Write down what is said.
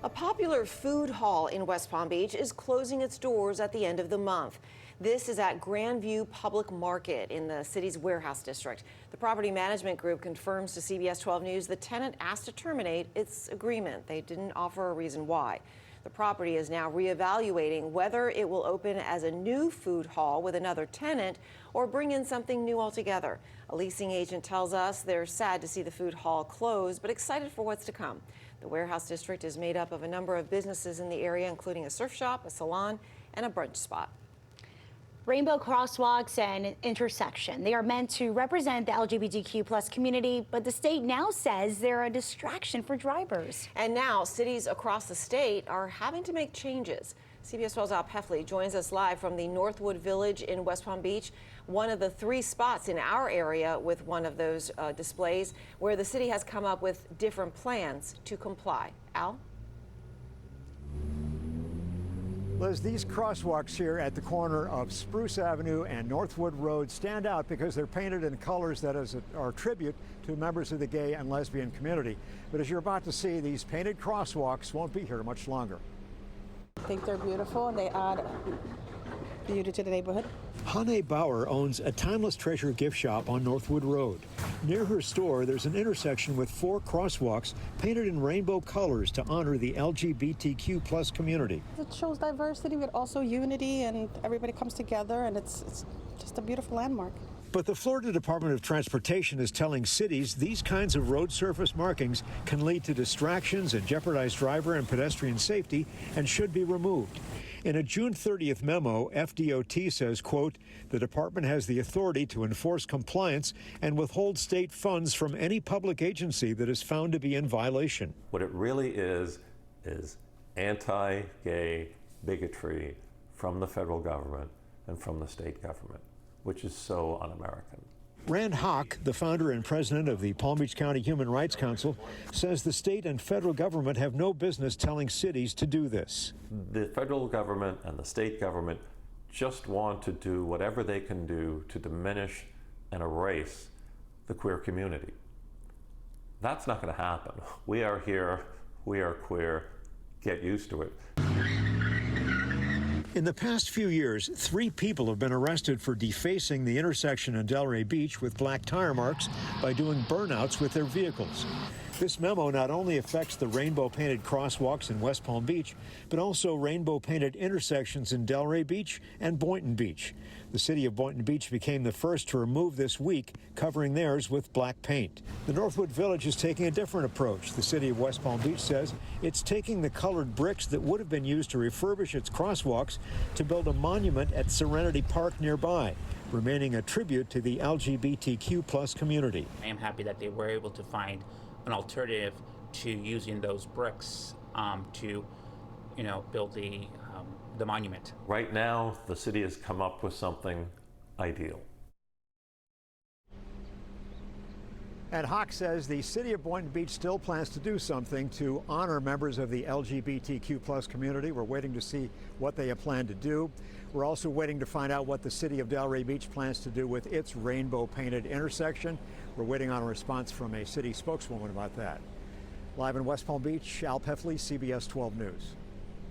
A popular food hall in West Palm Beach is closing its doors at the end of the month. This is at Grandview Public Market in the city's warehouse district. The property management group confirms to CBS 12 News the tenant asked to terminate its agreement. They didn't offer a reason why. The property is now reevaluating whether it will open as a new food hall with another tenant or bring in something new altogether. A leasing agent tells us they're sad to see the food hall close, but excited for what's to come. The warehouse district is made up of a number of businesses in the area, including a surf shop, a salon, and a brunch spot. Rainbow crosswalks and intersection. They are meant to represent the LGBTQ+ community, but the state now says they're a distraction for drivers. And now cities across the state are having to make changes. CBS 12's Al Peffley joins us live from the Northwood Village in West Palm Beach, one of the 3 spots in our area with one of those displays where the city has come up with different plans to comply. Al? Liz, these crosswalks here at the corner of Spruce Avenue and Northwood Road stand out because they're painted in colors that are a tribute to members of the gay and lesbian community. But as you're about to see, these painted crosswalks won't be here much longer. I think they're beautiful and they add beauty to the neighborhood. Hane Bauer owns a Timeless Treasure gift shop on Northwood Road. Near her store, there's an intersection with 4 crosswalks painted in rainbow colors to honor the LGBTQ+ community. It shows diversity, but also unity, and everybody comes together, and it's just a beautiful landmark. But the Florida Department of Transportation is telling cities these kinds of road surface markings can lead to distractions and jeopardize driver and pedestrian safety and should be removed. In a June 30th memo, FDOT says, quote, the department has the authority to enforce compliance and withhold state funds from any public agency that is found to be in violation. What it really is anti-gay bigotry from the federal government and from the state government, which is so un-American. Rand Hock, the founder and president of the Palm Beach County Human Rights Council, says the state and federal government have no business telling cities to do this. The federal government and the state government just want to do whatever they can do to diminish and erase the queer community. That's not going to happen. We are here, we are queer, get used to it. In the past few years, 3 people have been arrested for defacing the intersection in Delray Beach with black tire marks by doing burnouts with their vehicles. This memo not only affects the rainbow-painted crosswalks in West Palm Beach, but also rainbow-painted intersections in Delray Beach and Boynton Beach. The city of Boynton Beach became the first to remove this week, covering theirs with black paint. The Northwood Village is taking a different approach. The city of West Palm Beach says it's taking the colored bricks that would have been used to refurbish its crosswalks to build a monument at Serenity Park nearby, remaining a tribute to the LGBTQ+ community. I am happy that they were able to find an alternative to using those bricks to, build the monument. Right now, the city has come up with something ideal. And Hock says the city of Boynton Beach still plans to do something to honor members of the LGBTQ+ community. We're waiting to see what they have planned to do. We're also waiting to find out what the city of Delray Beach plans to do with its rainbow-painted intersection. We're waiting on a response from a city spokeswoman about that. Live in West Palm Beach, Al Peffley, CBS 12 News.